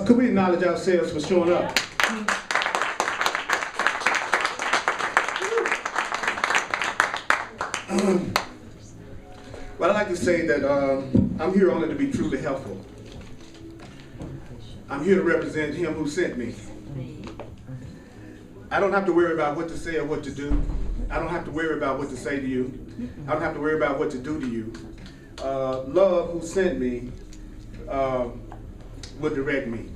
Could we acknowledge ourselves for showing up? Well, I like to say that I'm here only to be truly helpful. I'm here to represent him who sent me. I don't have to worry about what to say or what to do. I don't have to worry about what to say to you. I don't have to worry about what to do to you. Love, who sent me, will direct me.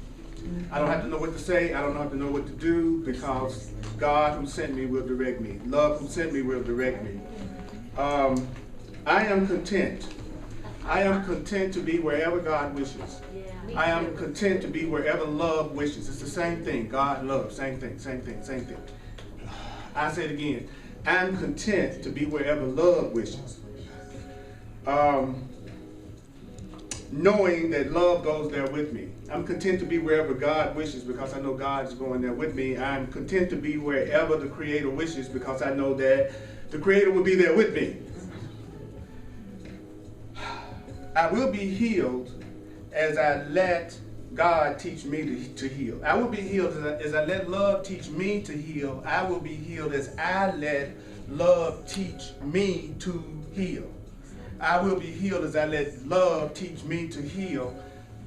I don't have to know what to say. I don't have to know what to do, because God, who sent me, will direct me. Love, who sent me, will direct me. I am content. I am content to be wherever God wishes. I am content to be wherever love wishes. It's the same thing. God, love, same thing, same thing, same thing. I say it again. I'm content to be wherever love wishes. Knowing that love goes there with me. I'm content to be wherever God wishes, because I know God is going there with me. I'm content to be wherever the Creator wishes, because I know that the Creator will be there with me. I will be healed as I let God teach me to heal. I will be healed as I let love teach me to heal. I will be healed as I let love teach me to heal. I will be healed as I let love teach me to heal.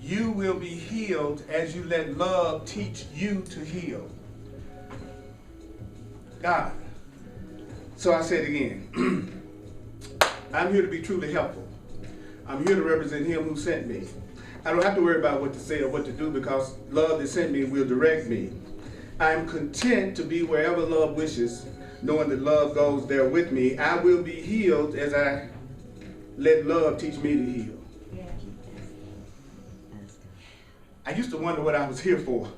You will be healed as you let love teach you to heal. God. So I said again, I'm here to be truly helpful. I'm here to represent him who sent me. I don't have to worry about what to say or what to do, because love that sent me will direct me. I'm content to be wherever love wishes, knowing that love goes there with me. I will be healed as I let love teach me to heal. I used to wonder what I was here for.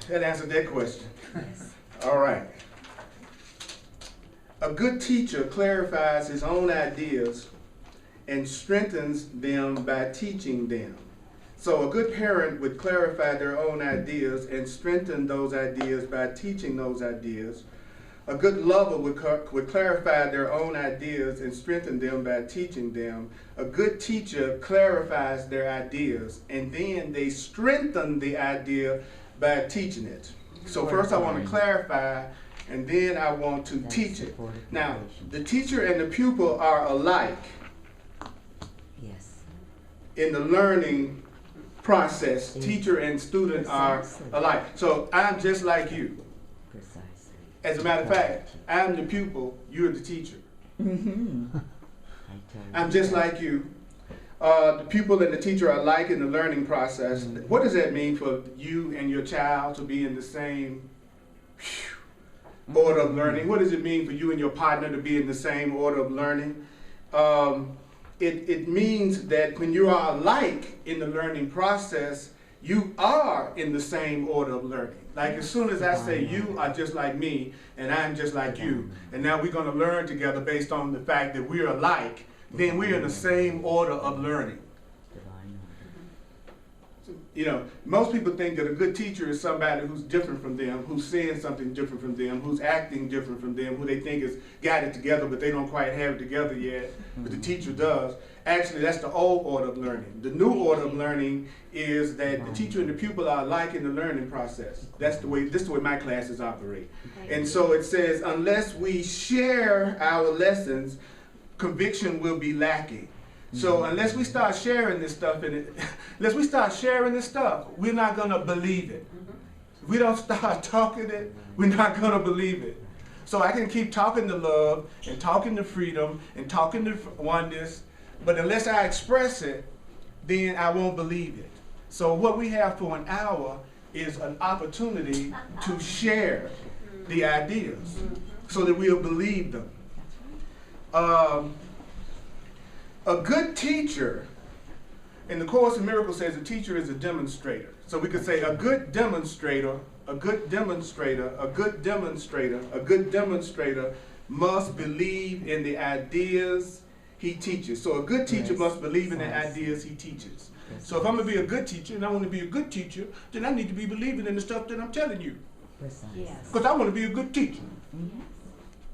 That answered that question. All right. A good teacher clarifies his own ideas and strengthens them by teaching them. So a good parent would clarify their own ideas and strengthen those ideas by teaching those ideas. A good lover would clarify their own ideas and strengthen them by teaching them. A good teacher clarifies their ideas, and then they strengthen the idea by teaching it. So first I want to clarify, and then I want to teach it. Now, the teacher and the pupil are alike in the learning process. Teacher and student are alike. So I'm just like you. As a matter of fact, I'm the pupil, you're the teacher. I'm just like you. The pupil and the teacher are alike in the learning process. What does that mean for you and your child to be in the same order of learning? What does it mean for you and your partner to be in the same order of learning? It means that when you are alike in the learning process, you are in the same order of learning. Like as soon as I say you are just like me and I'm just like you, and now we're going to learn together based on the fact that we're alike, then we're in the same order of learning. You know, most people think that a good teacher is somebody who's different from them, who's saying something different from them, who's acting different from them, who they think has got it together, but they don't quite have it together yet, but the teacher does. Actually, that's the old order of learning. The new order of learning is that the teacher and the pupil are alike in the learning process. This is the way my classes operate. And so it says, unless we share our lessons, conviction will be lacking. So unless we start sharing this stuff, we're not going to believe it. If we don't start talking it, we're not going to believe it. So I can keep talking to love and talking to freedom and talking to oneness, but unless I express it, then I won't believe it. So what we have for an hour is an opportunity to share the ideas so that we'll believe them. A good teacher, in the Course in Miracles says a teacher is a demonstrator. So we could say a good demonstrator must believe in the ideas he teaches. So a good teacher must believe in the ideas he teaches. So if I'm going to be a good teacher and I want to be a good teacher, then I need to be believing in the stuff that I'm telling you. Because I want to be a good teacher.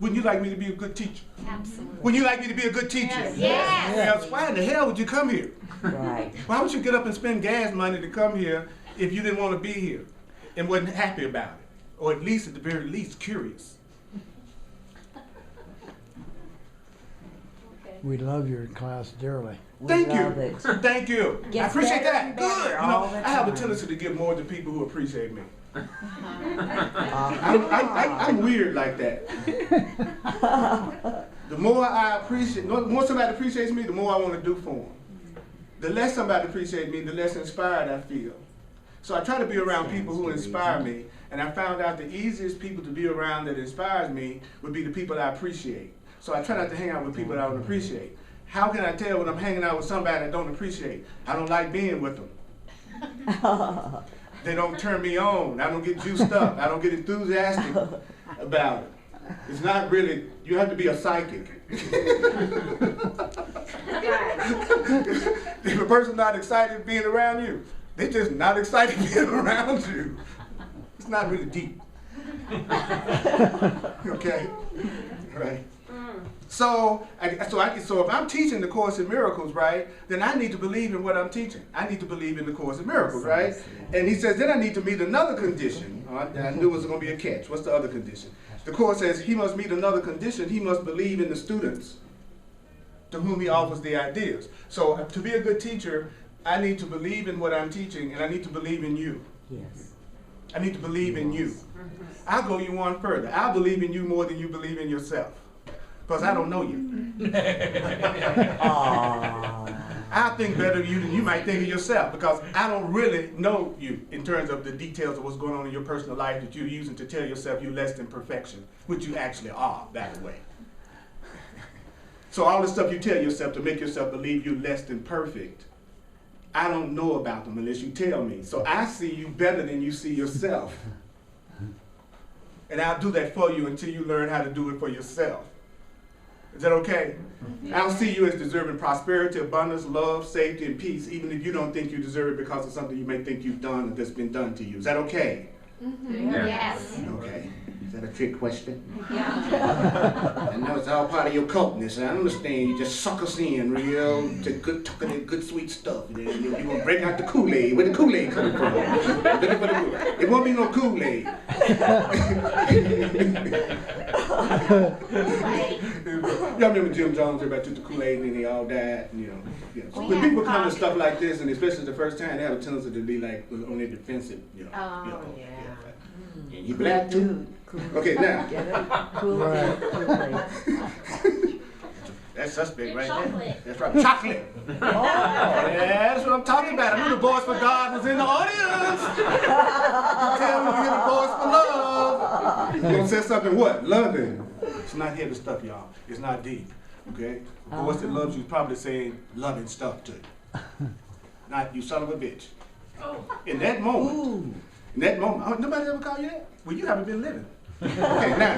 Wouldn't you like me to be a good teacher? Absolutely. Wouldn't you like me to be a good teacher? Yes. Yes. Else, why in the hell would you come here? Right. Why would you get up and spend gas money to come here if you didn't want to be here and wasn't happy about it? Or at least, at the very least, curious. We love your class dearly. Thank you. love it. Thank you. I Gets appreciate better that. and Good. better You know, all the I have a time. tendency to give more to people who appreciate me. Uh-huh. I'm weird like that. The more I appreciate, the more somebody appreciates me, the more I want to do for them. The less somebody appreciates me, the less inspired I feel. So I try to be around people who inspire me, and I found out the easiest people to be around that inspires me would be the people I appreciate. So I try not to hang out with people that I don't appreciate. How can I tell when I'm hanging out with somebody I don't appreciate? I don't like being with them. They don't turn me on. I don't get juiced up. I don't get enthusiastic about it. It's not really, you have to be a psychic. If a person's not excited being around you, they're just not excited being around you. It's not really deep. Okay? Right. So if I'm teaching the Course in Miracles, right, then I need to believe in what I'm teaching. I need to believe in the Course in Miracles, right? And he says, then I need to meet another condition. I knew it was going to be a catch. What's the other condition? The Course says he must meet another condition. He must believe in the students to whom he offers the ideas. So to be a good teacher, I need to believe in what I'm teaching, and I need to believe in you. Yes. I need to believe in you. I'll go you one further. I'll believe in you more than you believe in yourself. Because I don't know you. I'll think better of you than you might think of yourself, because I don't really know you in terms of the details of what's going on in your personal life that you're using to tell yourself you're less than perfection, which you actually are, that way. So all the stuff you tell yourself to make yourself believe you're less than perfect, I don't know about them unless you tell me. So I see you better than you see yourself. And I'll do that for you until you learn how to do it for yourself. Is that okay? I'll see you as deserving prosperity, abundance, love, safety, and peace, even if you don't think you deserve it because of something you may think you've done or that's been done to you. Is that okay? Yes. Okay. Is that a trick question? Yeah. I know it's all part of your cultness, and I understand you just suck us in real to good, talking that good sweet stuff. And then you're gonna break out the Kool-Aid. Where the Kool-Aid coming from? Looking for the Kool-Aid. It won't be no Kool-Aid. Y'all remember Jim Jones, everybody took the Kool-Aid and then they all died, and, So when people come to stuff like this, and especially the first time, they have a tendency to be like on their defensive, And you black too? Okay, now. Get it? Kool-Aid. That's suspect right Chocolate. there. That's right. Chocolate. Yeah, that's what I'm talking about. I knew the voice for God was in the audience. Tell me to hear the voice for love. You're going to say something what? Loving. It's not heavy stuff, y'all. It's not deep. Okay? The voice that loves you is probably saying loving stuff to you. Not you son of a bitch. In that moment. In that moment. Nobody ever called you that? Well, you haven't been living. Okay, now.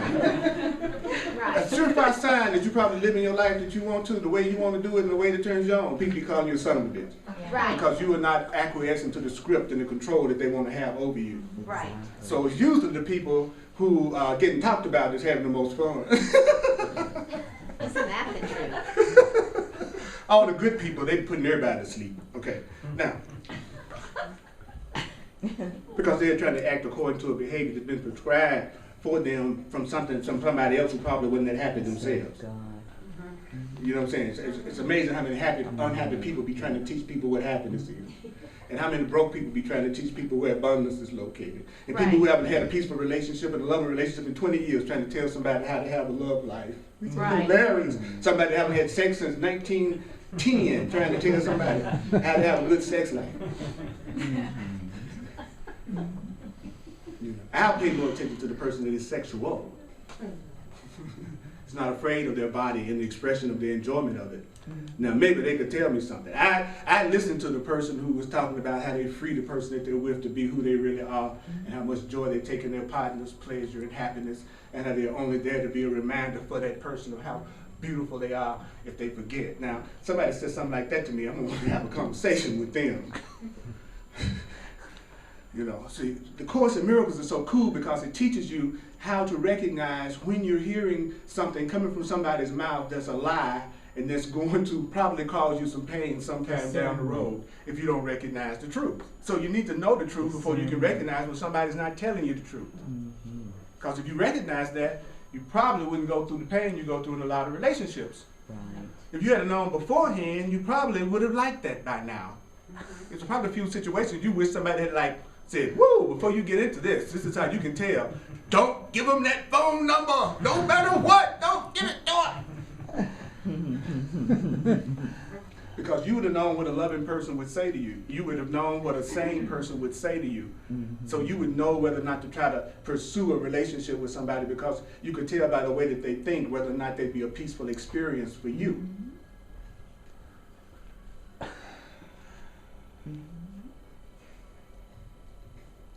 A surefire sign that you probably living your life that you want to, the way you want to do it, and the way that turns you on. People be calling you a son of a bitch. Right. Because you are not acquiescing to the script and the control that they want to have over you. Right. So it's usually the people who are getting talked about that's having the most fun. Isn't that the truth? All the good people, they putting everybody to sleep. Okay, now. Because they're trying to act according to a behavior that's been prescribed for them from somebody else who probably wasn't that happy themselves. You know what I'm saying? It's amazing how many unhappy people be trying to teach people what happiness is. And how many broke people be trying to teach people where abundance is located. And people who haven't had a peaceful relationship and a loving relationship in 20 years trying to tell somebody how to have a love life. It's hilarious. Somebody that haven't had sex since 1910 trying to tell somebody how to have a good sex life. I'll pay more attention to the person that is sexual. It's not afraid of their body and the expression of their enjoyment of it. Now, maybe they could tell me something. I listened to the person who was talking about how they free the person that they're with to be who they really are, and how much joy they take in their partner's pleasure and happiness, and how they're only there to be a reminder for that person of how beautiful they are if they forget. Now, somebody says something like that to me, I'm going to have a conversation with them. You know, see, the Course in Miracles is so cool because it teaches you how to recognize when you're hearing something coming from somebody's mouth that's a lie and that's going to probably cause you some pain sometime down the road if you don't recognize the truth. So you need to know the truth before you can recognize when somebody's not telling you the truth. Because if you recognize that, you probably wouldn't go through the pain you go through in a lot of relationships. Right. If you had known beforehand, you probably would have liked that by now. There's probably a few situations you wish somebody had like said, woo, before you get into this is how you can tell. Don't give them that phone number, no matter what, don't give it to them. Because you would have known what a loving person would say to you. You would have known what a sane person would say to you. So you would know whether or not to try to pursue a relationship with somebody because you could tell by the way that they think whether or not they'd be a peaceful experience for you.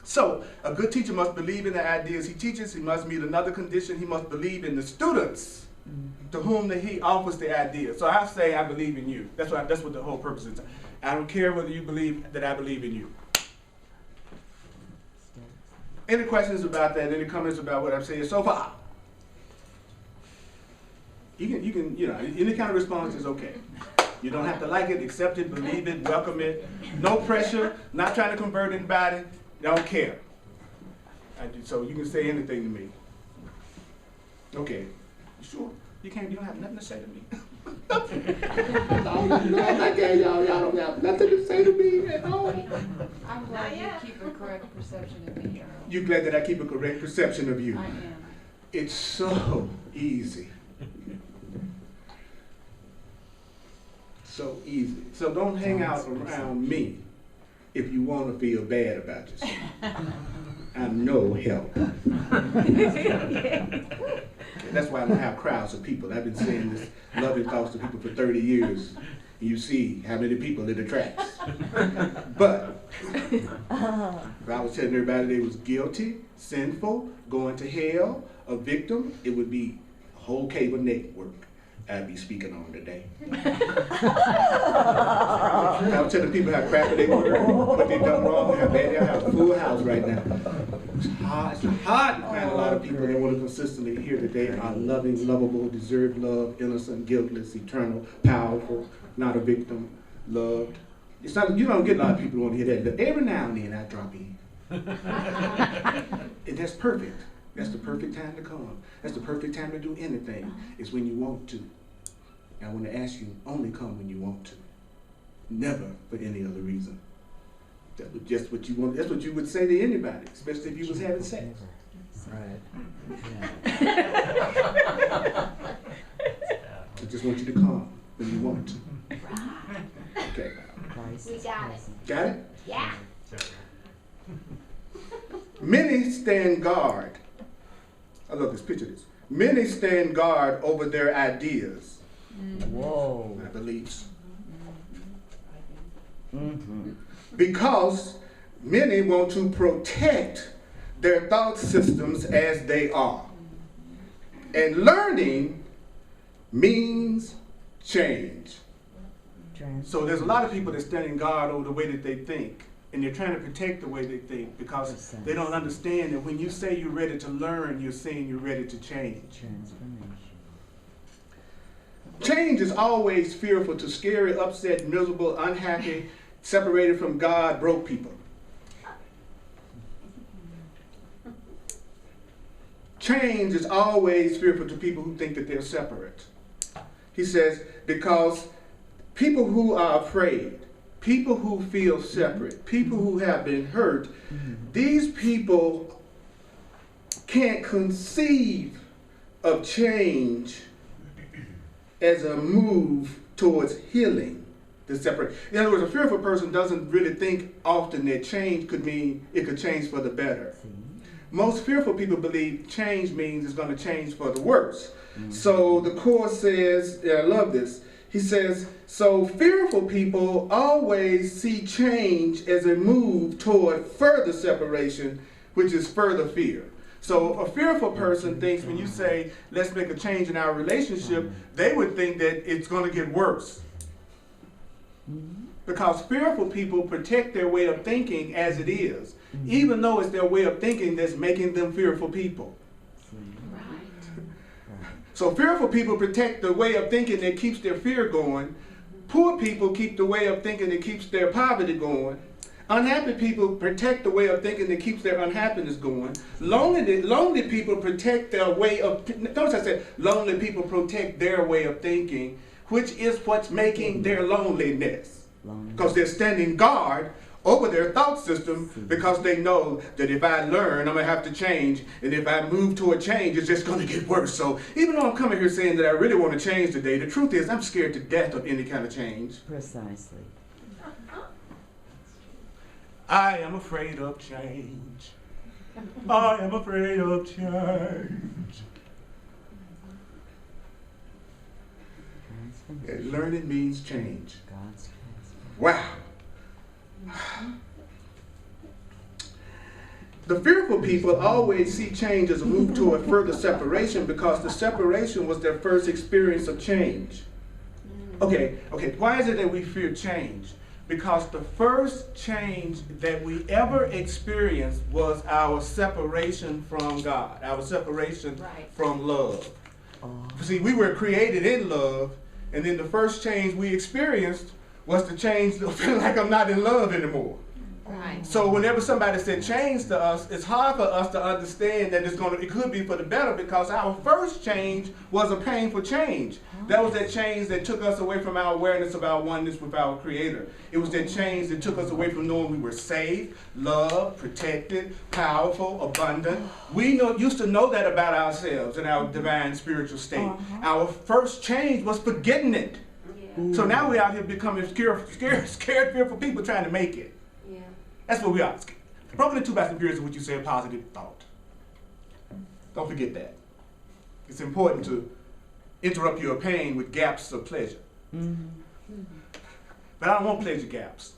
So, a good teacher must believe in the ideas he teaches. He must meet another condition. He must believe in the students to whom he offers the idea. So I say, I believe in you. That's what the whole purpose is. I don't care whether you believe that I believe in you. Any questions about that? Any comments about what I've said so far? You can, any kind of response is okay. You don't have to like it, accept it, believe it, welcome it. No pressure, not trying to convert anybody. Don't care. So you can say anything to me. Okay. You sure? You don't have nothing to say to me. Y'all don't have nothing to say to me at all. I'm glad you keep a correct perception of me, Earl. You're glad that I keep a correct perception of you. I am. It's so easy. So easy. So don't hang out around me if you want to feel bad about yourself. I'm no help. That's why I don't have crowds of people. I've been saying this loving thoughts to people for 30 years. And you see how many people it attracts. But if I was telling everybody they was guilty, sinful, going to hell, a victim, it would be a whole cable network I'd be speaking on today. I was telling people how crappy they were, what they done wrong, how bad they are. I have a full house right now. It's hard to find a lot of people that want to consistently hear that they are loving, lovable, deserve love, innocent, guiltless, eternal, powerful, not a victim, loved. It's not, you don't get a lot of people who want to hear that, but every now and then I drop in. And that's perfect. That's the perfect time to come. That's the perfect time to do anything, is when you want to. I want to ask you, only come when you want to. Never for any other reason. That's just what you want. That's what you would say to anybody, especially if you was having sex. Right. I just want you to come when you want to. Okay. We got it. Got it? Yeah. Many stand guard. I love this picture. This. Many stand guard over their ideas. Whoa. My beliefs. Mm-hmm. Because many want to protect their thought systems as they are. And learning means change. So there's a lot of people that stand in guard over the way that they think. And they're trying to protect the way they think because they don't understand that when you say you're ready to learn, you're saying you're ready to change. Transformation. Change is always fearful to scary, upset, miserable, unhappy, separated from God, broke people. Change is always fearful to people who think that they're separate. He says, because people who are afraid, people who feel separate, people who have been hurt, these people can't conceive of change as a move towards healing the separate. In other words, a fearful person doesn't really think often that change could mean it could change for the better. Most fearful people believe change means it's going to change for the worse. So the Course says, I love this, he says, so fearful people always see change as a move toward further separation, which is further fear. So a fearful person thinks when you say, let's make a change in our relationship, they would think that it's going to get worse. Because fearful people protect their way of thinking as it is, even though it's their way of thinking that's making them fearful people. So fearful people protect the way of thinking that keeps their fear going. Poor people keep the way of thinking that keeps their poverty going. Unhappy people protect the way of thinking that keeps their unhappiness going. Lonely people protect their way of, notice I said, lonely people protect their way of thinking, which is what's making their loneliness. Because they're standing guard over their thought system because they know that if I learn, I'm going to have to change. And if I move to a change, it's just going to get worse. So even though I'm coming here saying that I really want to change today, the truth is I'm scared to death of any kind of change. Precisely. I am afraid of change. I am afraid of change. And learning means change. God's Wow. The fearful people always see change as a move toward further separation because the separation was their first experience of change. Okay, why is it that we fear change? Because the first change that we ever experienced was our separation from God, our separation from love. See, we were created in love, and then the first change we experienced was the change of feeling like I'm not in love anymore. Right. So whenever somebody said change to us, it's hard for us to understand that it could be for the better because our first change was a painful change. That was that change that took us away from our awareness of our oneness with our Creator. It was that change that took us away from knowing we were safe, loved, protected, powerful, abundant. We used to know that about ourselves in our divine spiritual state. Our first change was forgetting it. So now we're out here becoming scared, fearful people trying to make it. Yeah. That's what we are. Broken into by some periods in which you say a positive thought. Don't forget that. It's important to interrupt your pain with gaps of pleasure. But I don't want pleasure gaps.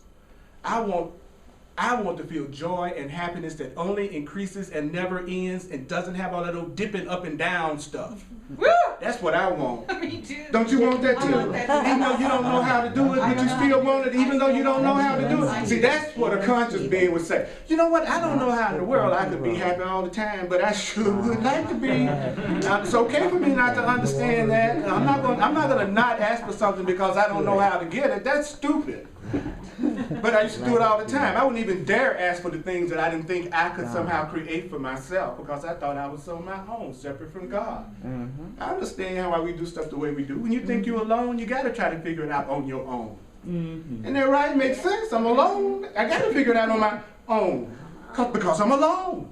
I want to feel joy and happiness that only increases and never ends and doesn't have all that old dipping up and down stuff. That's what I want. Me too. Don't you want that too? I want that too. Even though you don't know how to do it, but you still want it, even though you don't know how to do it. See, that's what a conscious being would say. You know what? I don't know how in the world I could be happy all the time, but I sure would like to be. It's okay for me not to understand that. I'm not going to not ask for something because I don't know how to get it. That's stupid. But I used to do it all the time. I wouldn't even dare ask for the things that I didn't think I could somehow create for myself because I thought I was on my own, separate from God. I understand why we do stuff the way we do. When you think you're alone, you got to try to figure it out on your own. And that right makes sense. I'm alone. I got to figure it out on my own because I'm alone.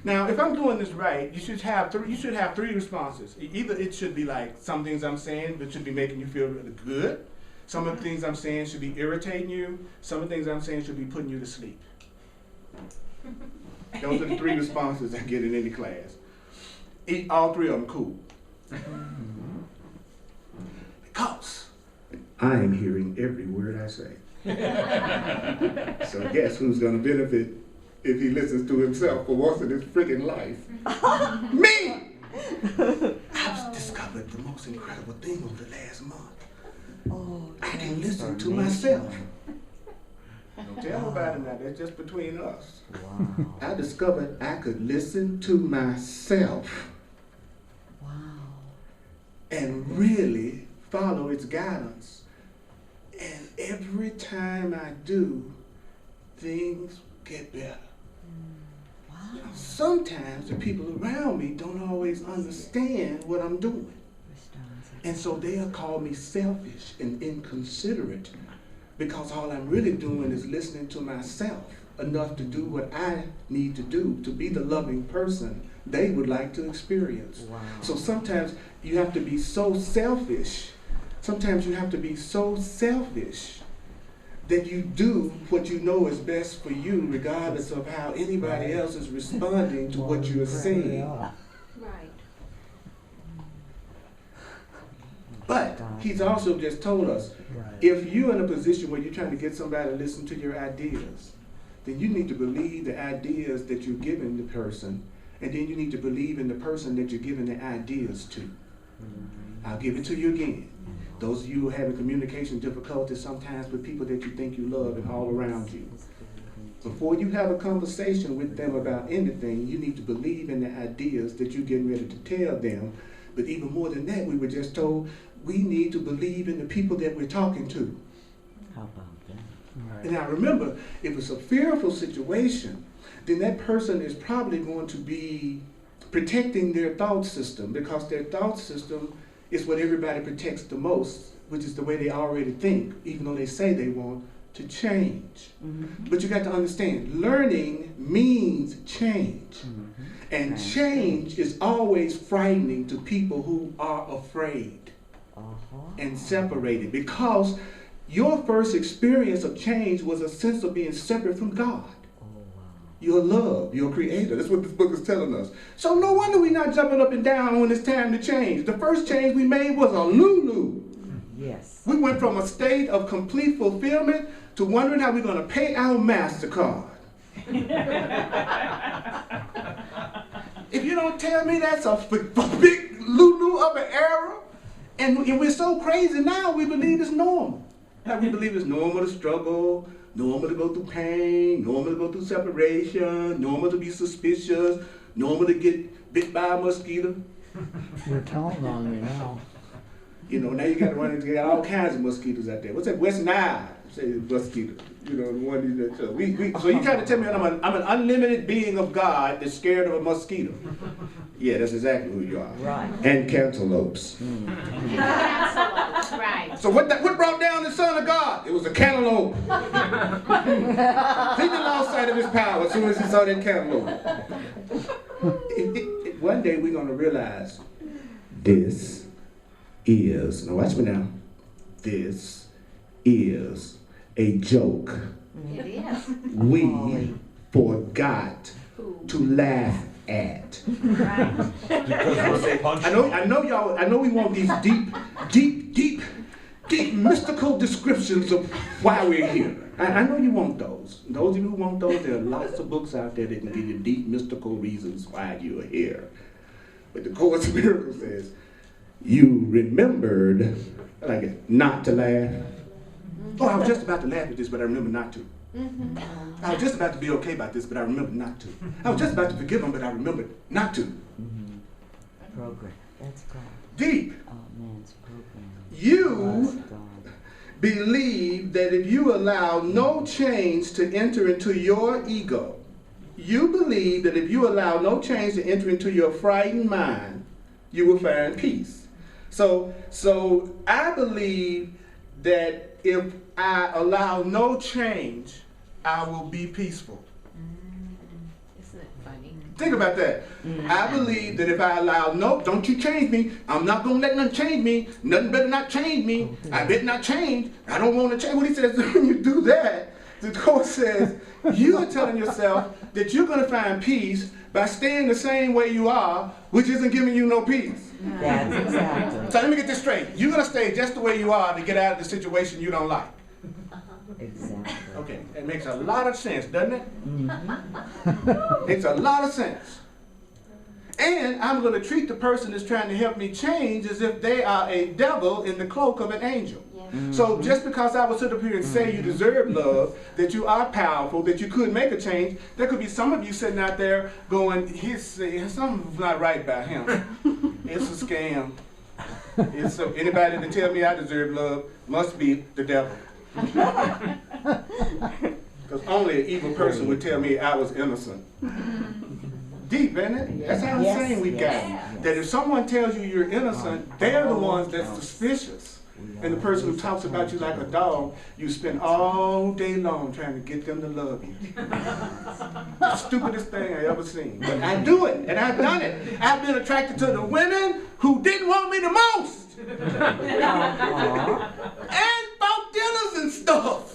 Now, if I'm doing this right, you should have three responses. Either it should be like some things I'm saying that should be making you feel really good. Some of the things I'm saying should be irritating you. Some of the things I'm saying should be putting you to sleep. Those are the three responses I get in any class. All three of them cool. Because I am hearing every word I say. So guess who's going to benefit if he listens to himself for once in his freaking life? Me! I've discovered the most incredible thing over the last month. I can listen to myself. Don't tell nobody now, that's just between us. Wow. I discovered I could listen to myself and really follow its guidance. And every time I do, things get better. Sometimes the people around me don't always understand what I'm doing. And so they'll call me selfish and inconsiderate because all I'm really doing is listening to myself enough to do what I need to do to be the loving person they would like to experience. Wow. So sometimes you have to be so selfish. Sometimes you have to be so selfish that you do what you know is best for you regardless of how anybody else is responding to what you are saying. Right. But he's also just told us, if you're in a position where you're trying to get somebody to listen to your ideas, then you need to believe the ideas that you're giving the person, and then you need to believe in the person that you're giving the ideas to. I'll give it to you again. Those of you who are having communication difficulties sometimes with people that you think you love and all around you, before you have a conversation with them about anything, you need to believe in the ideas that you're getting ready to tell them. But even more than that, we were just told we need to believe in the people that we're talking to. How about that? Right. And I remember, if it's a fearful situation, then that person is probably going to be protecting their thought system, because their thought system is what everybody protects the most, which is the way they already think, even though they say they want to change. Mm-hmm. But you got to understand, learning means change. Mm-hmm. And Right. change is always frightening to people who are afraid and separated, because your first experience of change was a sense of being separate from God. Oh, wow. Your love, your creator. That's what this book is telling us. So no wonder we're not jumping up and down when it's time to change. The first change we made was a Lulu. Yes. We went from a state of complete fulfillment to wondering how we're going to pay our MasterCard. If you don't tell me that's a big Lulu of an era, and we're so crazy now, we believe it's normal. Like we believe it's normal to struggle, normal to go through pain, normal to go through separation, normal to be suspicious, normal to get bit by a mosquito. You're counting on me now. You know, now you got to run into all kinds of mosquitoes out there. What's that? West Nile, say mosquito. You know, the one that. So you trying to tell me I'm an unlimited being of God that's scared of a mosquito? Yeah, that's exactly who you are. Right. And cantaloupes. That's right. So what brought down the Son of God? It was a cantaloupe. He lost sight of his power as soon as he saw that cantaloupe. One day we're going to realize this is, now watch me now, this is a joke. It is. We forgot to laugh at. Right. I know y'all, I know we want these deep mystical descriptions of why we're here. I know you want those. Those of you who want those, there are lots of books out there that can give you deep mystical reasons why you're here. But the Course in Miracles says, you remembered, I like it, not to laugh. Oh, I was just about to laugh at this, but I remember not to. I was just about to be okay about this, but I remembered not to. I was just about to forgive him, but I remembered not to. Program. That's God. Deep. Oh, man's program. You That's God. believe that if you allow no change to enter into your ego, you believe that if you allow no change to enter into your frightened mind, you will find peace. So I believe that if I allow no change, I will be peaceful. Isn't it funny? Think about that. I believe that if I allow, no, don't you change me. I'm not going to let nothing change me. Nothing better not change me. I better not change. I don't want to change. What he says, when you do that, the Course says, you are telling yourself that you're going to find peace by staying the same way you are, which isn't giving you no peace. That's exactly. So let me get this straight. You're going to stay just the way you are to get out of the situation you don't like. Exactly. Okay, it makes a lot of sense, doesn't it? Makes a lot of sense. And I'm going to treat the person that's trying to help me change as if they are a devil in the cloak of an angel. So just because I will sit up here and say you deserve love, that you are powerful, that you could make a change, there could be some of you sitting out there going, something's not right about him. It's a scam. Anybody that tell me I deserve love must be the devil. Because only an evil person would tell me I was innocent. Deep, isn't it? That's how insane we've gotten. That if someone tells you you're innocent, they're the ones that's suspicious. And the person who talks about you like a dog, you spend all day long trying to get them to love you. The stupidest thing I ever seen. But I do it, and I've done it. I've been attracted to the women who didn't want me the most. And bought dinners and stuff.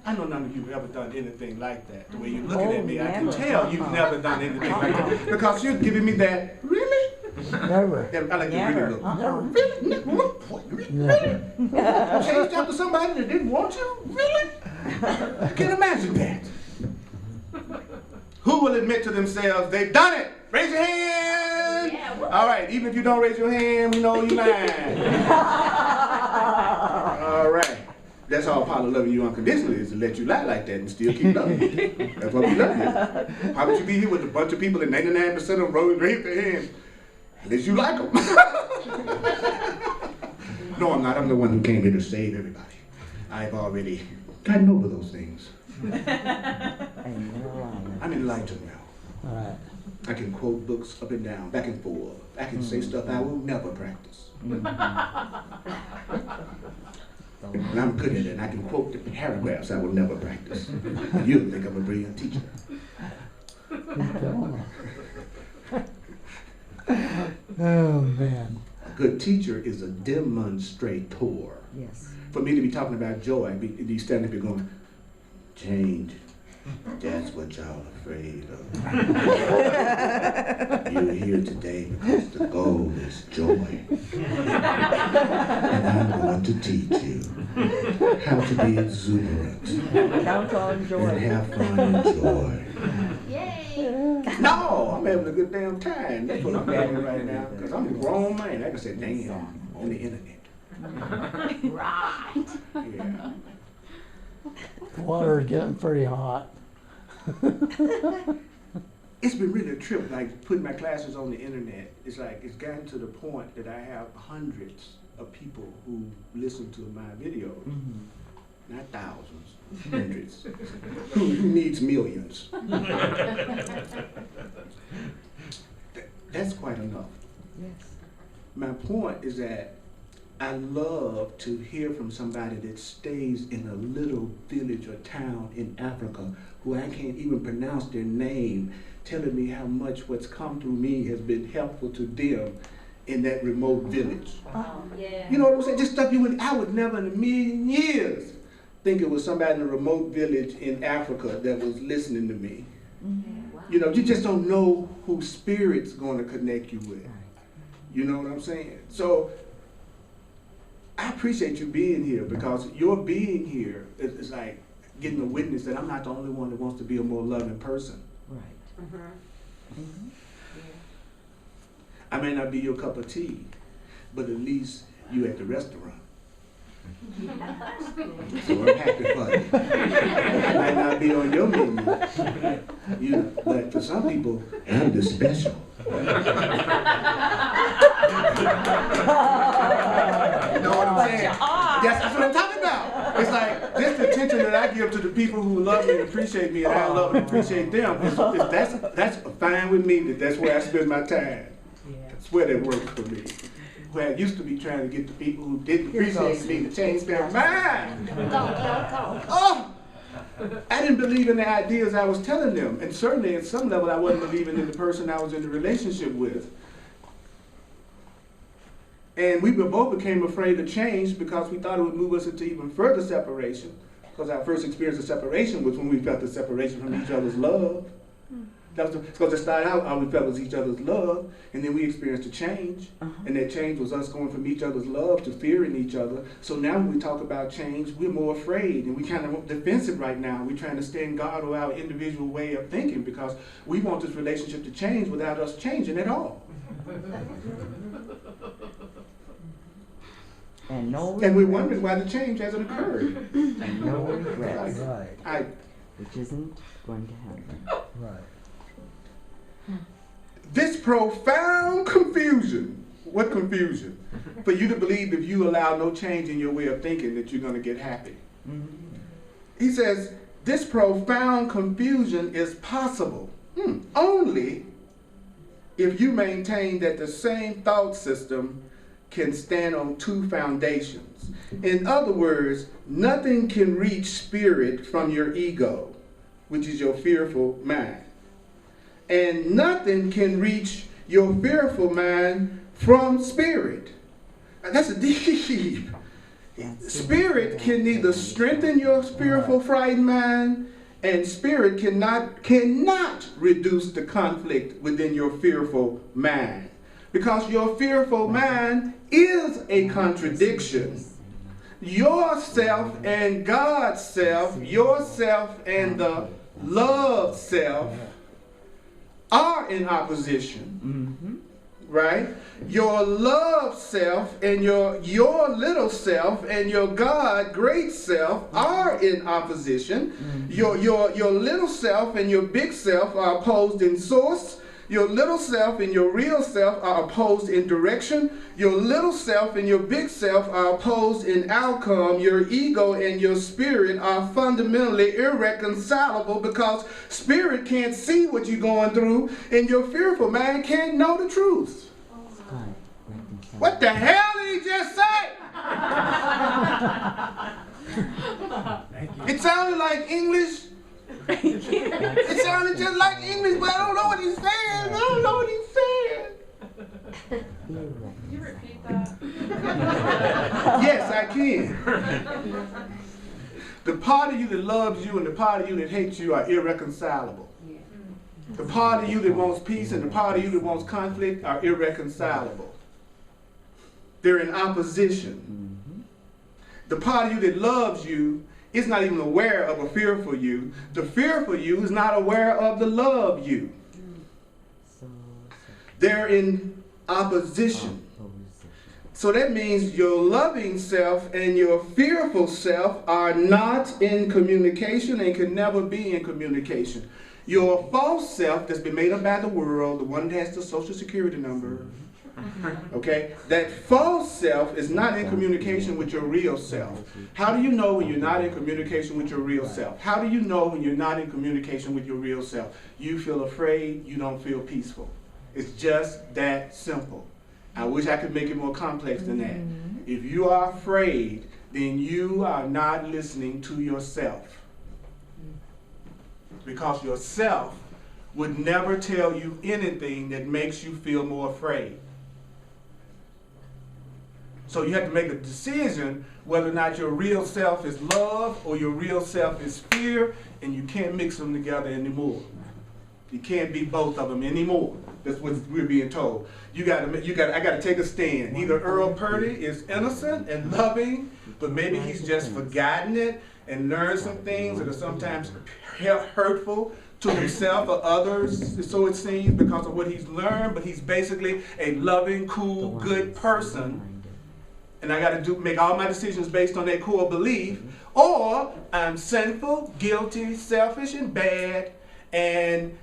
I know none of you have ever done anything like that. The way you're looking at me, I can tell you've never done anything like that. Because you're giving me that, really? Never. I like Never. the really look. Really? Changed after somebody that didn't want you? Really? I can't imagine that. Who will admit to themselves they've done it? Raise your hand. Yeah, woo. All right, even if you don't raise your hand, we know you lying. All right. That's all part of loving you unconditionally, is to let you lie like that and still keep loving you. That's what we love you. How would you be here with a bunch of people and 99% of them raise their hands? Unless you like them. No, I'm not. I'm the one who came here to save everybody. I've already gotten over those things. I'm enlightened now. All right. I can quote books up and down, back and forth. I can say stuff I will never practice. And I'm good at it, and I can quote the paragraphs I will never practice. And you'll think I'm a brilliant teacher. Oh, man. A good teacher is a demonstrator. Yes. For me to be talking about joy, I'd be standing up here going, change. That's what y'all afraid of. You're here today because the goal is joy. And I'm going to teach you how to be exuberant. Count on joy. And have fun and joy. Yay. No, I'm having a good damn time. That's what I'm doing right now. Because I'm a grown man. I can say, damn, on the internet. Right. Yeah. The water's getting pretty hot. It's been really a trip, like putting my classes on the internet. It's like, it's gotten to the point that I have hundreds of people who listen to my videos. Not thousands, hundreds. Who needs millions? That's quite enough. Yes. My point is that I love to hear from somebody that stays in a little village or town in Africa who I can't even pronounce their name, telling me how much what's come through me has been helpful to them in that remote village. Oh, yeah. You know what I'm saying? Just stuff I would never in a million years think it was somebody in a remote village in Africa that was listening to me. Wow. You know, you just don't know who spirit's going to connect you with. You know what I'm saying? So I appreciate you being here, because your being here is like getting a witness that I'm not the only one that wants to be a more loving person. Right. I may not be your cup of tea, but at least you at the restaurant. So I'm happy for you. I might not be on your menu, but for some people, I'm the special. You know what I'm saying? That's what I'm talking about. It's like, this the attention that I give to the people who love me and appreciate me, and I love and appreciate them. That's fine with me. That's where I spend my time. That's where that works for me. Where I used to be trying to get the people who didn't appreciate me to change their mind. Oh! I didn't believe in the ideas I was telling them. And certainly at some level I wasn't believing in the person I was in the relationship with. And we both became afraid of change because we thought it would move us into even further separation. Because our first experience of separation was when we felt the separation from each other's love. That was because it started out, all we felt was each other's love, and then we experienced a change, and that change was us going from each other's love to fearing each other. So now when we talk about change, we're more afraid, and we kind of defensive right now. We're trying to stand guard over our individual way of thinking because we want this relationship to change without us changing at all. And no regrets. And we're wondering why the change hasn't occurred. And no regrets. Right. Which isn't going to happen. Right. This profound confusion, what confusion? For you to believe if you allow no change in your way of thinking that you're going to get happy. He says, this profound confusion is possible only if you maintain that the same thought system can stand on two foundations. In other words, nothing can reach spirit from your ego, which is your fearful mind. And nothing can reach your fearful mind from spirit. And that's a deep. Spirit can neither strengthen your fearful, frightened mind, and spirit cannot reduce the conflict within your fearful mind. Because your fearful mind is a contradiction. Yourself and God's self, yourself and the love self, are in opposition. Right? Your love self and your little self and your God great self are in opposition. Your little self and your big self are opposed in source. Your little self and your real self are opposed in direction. Your little self and your big self are opposed in outcome. Your ego and your spirit are fundamentally irreconcilable because spirit can't see what you're going through and your fearful mind can't know the truth. What the hell did he just say? It sounded like English. It sounded just like English, but I don't know what he's saying. I don't know what he's saying. Can you repeat that? Yes, I can. The part of you that loves you and the part of you that hates you are irreconcilable. The part of you that wants peace and the part of you that wants conflict are irreconcilable. They're in opposition. The part of you that loves you is not even aware of a fearful you. The fearful you is not aware of the love you. They're in opposition. So that means your loving self and your fearful self are not in communication and can never be in communication. Your false self that's been made up by the world, the one that has the social security number, okay, that false self is not in communication with your real self. How do you know when you're not in communication with your real self? How do you know when you're not in communication with your real self? You feel afraid, you don't feel peaceful. It's just that simple. I wish I could make it more complex than that. If you are afraid, then you are not listening to yourself. Because yourself would never tell you anything that makes you feel more afraid. So you have to make a decision whether or not your real self is love or your real self is fear, and you can't mix them together anymore. You can't be both of them anymore. That's what we're being told. I gotta take a stand. Either Earl Purdy is innocent and loving, but maybe he's just forgotten it and learned some things that are sometimes hurtful to himself or others, so it seems, because of what he's learned, but he's basically a loving, cool, good person. And I got to make all my decisions based on that core belief, or I'm sinful, guilty, selfish, and bad, and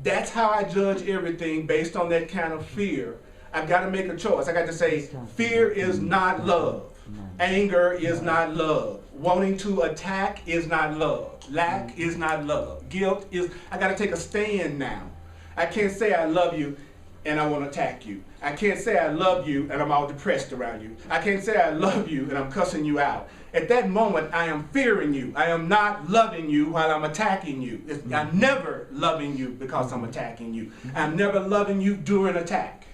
that's how I judge everything based on that kind of fear. I've got to make a choice. I got to say, fear is not love. Anger is not love. Wanting to attack is not love. Lack is not love. Guilt is, I got to take a stand now. I can't say I love you and I want to attack you. I can't say I love you and I'm all depressed around you. I can't say I love you and I'm cussing you out. At that moment, I am fearing you. I am not loving you while I'm attacking you. I'm never loving you because I'm attacking you. I'm never loving you during attack.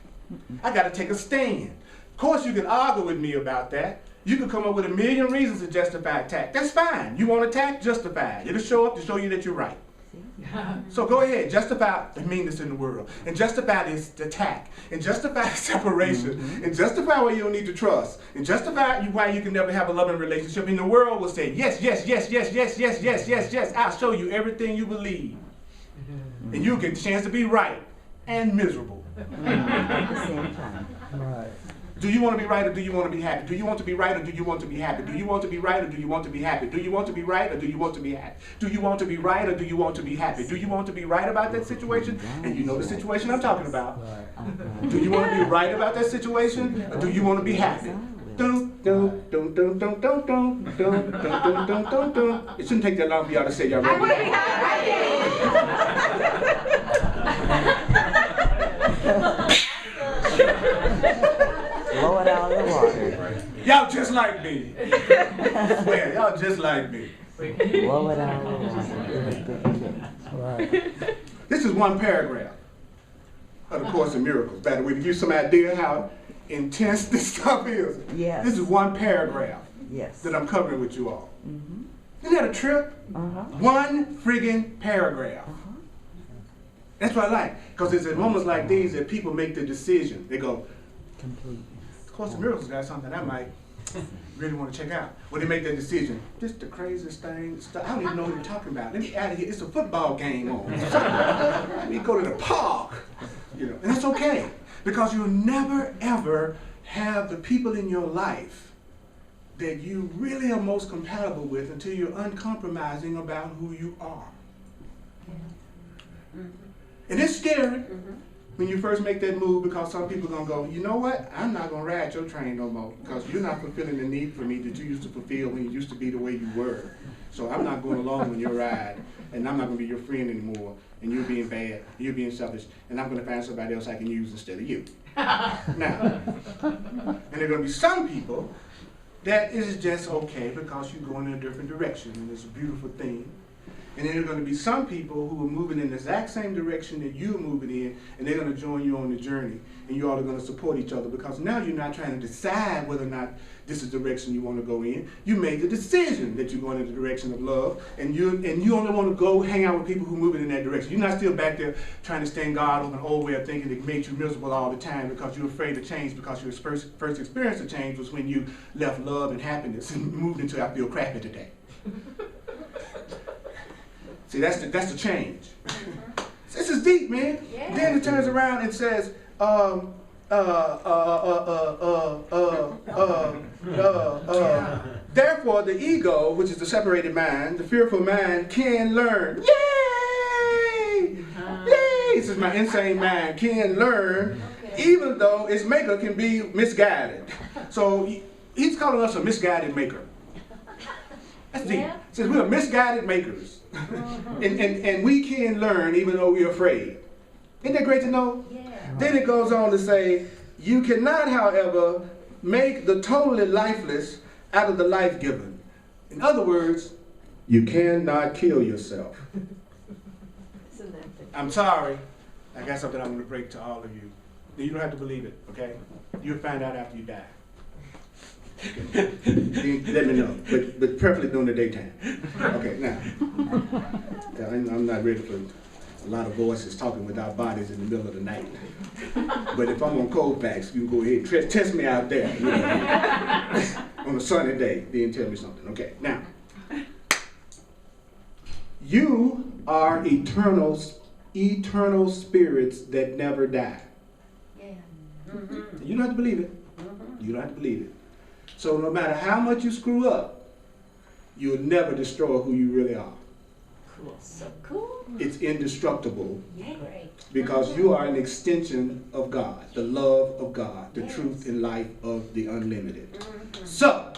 I got to take a stand. Of course, you can argue with me about that. You can come up with a million reasons to justify attack. That's fine. You want to attack? Justify it. It'll show up to show you that you're right. So go ahead, justify the meanness in the world, and justify this attack, and justify separation, and justify why you don't need to trust, and justify why you can never have a loving relationship. And the world will say, yes, yes, yes, yes, yes, yes, yes, yes, yes. I'll show you everything you believe. And you'll get the chance to be right and miserable. At the same time. Right. Do you want to be right or do you want to be happy? Do you want to be right or do you want to be happy? Do you want to be right or do you want to be happy? Do you want to be right or do you want to be happy? Do you want to be right or do you want to be happy? Do you want to be right about that situation? And you know the situation I'm talking about. Right. Do you want to be right about that situation or do you want to be happy? Dun, dun, dun, dun, dun, dun, dun, dun, dun, dun, dun, dun, dun. It shouldn't take that long for y'all to say y'all I want to ready. be Blow it out of the water. Y'all just like me. I swear, y'all just like me. Blow it out of the water. Right. This is one paragraph of the Course in Miracles. By the way, to give you some idea how intense this stuff is. Yes. This is one paragraph Yes. that I'm covering with you all. Isn't that a trip? Uh-huh. One friggin' paragraph. That's what I like. Because it's at moments like these that people make the decision. They go, Completely. the Course in Miracles got something I might really want to check out. When they make that decision, this is the craziest thing. I don't even know what you're talking about. Let me out of here. It's a football game on. Let me go to the park, and that's okay, because you'll never ever have the people in your life that you really are most compatible with until you're uncompromising about who you are. And it's scary when you first make that move, because some people are going to go, you know what, I'm not going to ride your train no more, because you're not fulfilling the need for me that you used to fulfill when you used to be the way you were. So I'm not going along on your ride, and I'm not going to be your friend anymore, and you're being bad, you're being selfish, and I'm going to find somebody else I can use instead of you. Now, and there are going to be some people that is just okay because you're going in a different direction, and it's a beautiful thing. And then there are going to be some people who are moving in the exact same direction that you're moving in, and they're going to join you on the journey, and you all are going to support each other, because now you're not trying to decide whether or not this is the direction you want to go in. You made the decision that you're going in the direction of love, and you only want to go hang out with people who are moving in that direction. You're not still back there trying to stand guard on an old way of thinking that made you miserable all the time because you're afraid of change, because your first experience of change was when you left love and happiness and moved into I feel crappy today. See, that's the change. This is deep, man. Yeah. Then it turns around and says, therefore the ego, which is the separated mind, the fearful mind, can learn. Yay! Yay! This is my insane mind, can learn, even though its maker can be misguided. So he's calling us a misguided maker. That's deep. Yeah. It says we are misguided makers. And we can learn even though we're afraid. Isn't that great to know? Yeah. Then it goes on to say, you cannot, however, make the totally lifeless out of the life-given. In other words, you cannot kill yourself. I'm sorry. I got something I'm going to break to all of you. You don't have to believe it, okay? You'll find out after you die. Let me know, but preferably during the daytime. Okay, now, I'm not ready for a lot of voices talking without bodies in the middle of the night. But if I'm on cold facts, you can go ahead and test me out there, on a sunny day, then tell me something. Okay, now, you are eternal spirits that never die. Yeah. You don't have to believe it. You don't have to believe it. So no matter how much you screw up, you'll never destroy who you really are. Cool. So cool. It's indestructible Yeah. Great. because you are an extension of God, the love of God, the truth and life of the unlimited. So,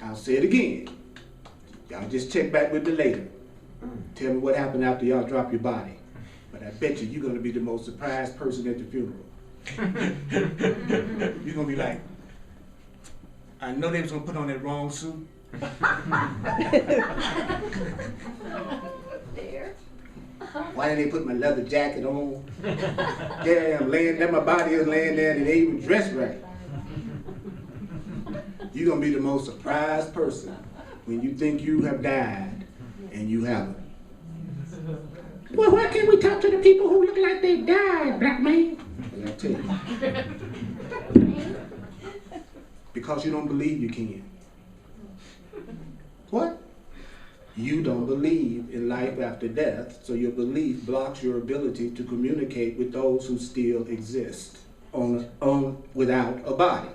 I'll say it again. Y'all just check back with me later. Tell me what happened after y'all drop your body. But I bet you're going to be the most surprised person at the funeral. You're going to be like, I know they was going to put on that wrong suit. There. Why didn't they put my leather jacket on? Yeah, I'm laying there, my body is laying there, and they even dressed right. You're going to be the most surprised person when you think you have died and you haven't. Well, why can't we talk to the people who look like they died, black man? Well, I'll tell you. Because you don't believe you can. What? You don't believe in life after death, so your belief blocks your ability to communicate with those who still exist without a body.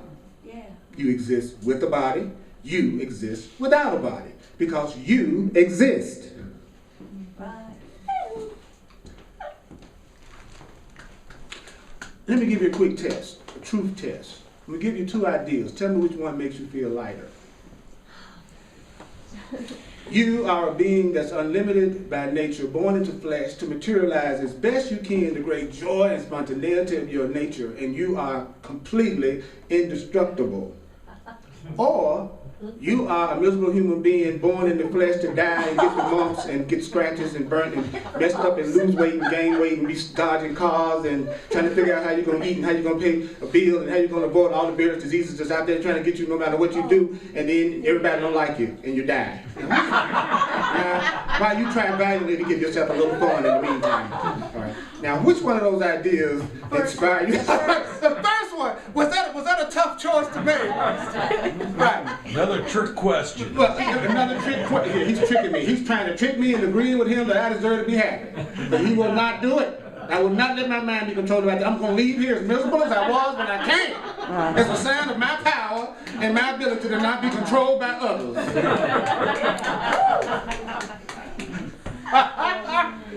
Yeah. You exist with a body, you exist without a body, because you exist. Right. Let me give you a quick test, a truth test. I'm going to give you two ideas. Tell me which one makes you feel lighter. You are a being that's unlimited by nature, born into flesh to materialize as best you can the great joy and spontaneity of your nature, and you are completely indestructible. Or you are a miserable human being born in the flesh to die and get the mumps and get scratches and burnt and messed up and lose weight and gain weight and be dodging cars and trying to figure out how you're going to eat and how you're going to pay a bill and how you're going to avoid all the various diseases that's out there trying to get you no matter what you do, and then everybody don't like you and you die. Now, while you try valiantly to give yourself a little fun in the meantime. All right. Now, which one of those ideas inspired you? The first one, was that a tough choice to make? Right. Another trick question. Well, another trick question. He's tricking me. He's trying to trick me and agreeing with him that I deserve to be happy. But he will not do it. I will not let my mind be controlled by that. I'm going to leave here as miserable as I was when I came. It's a sign of my power and my ability to not be controlled by others.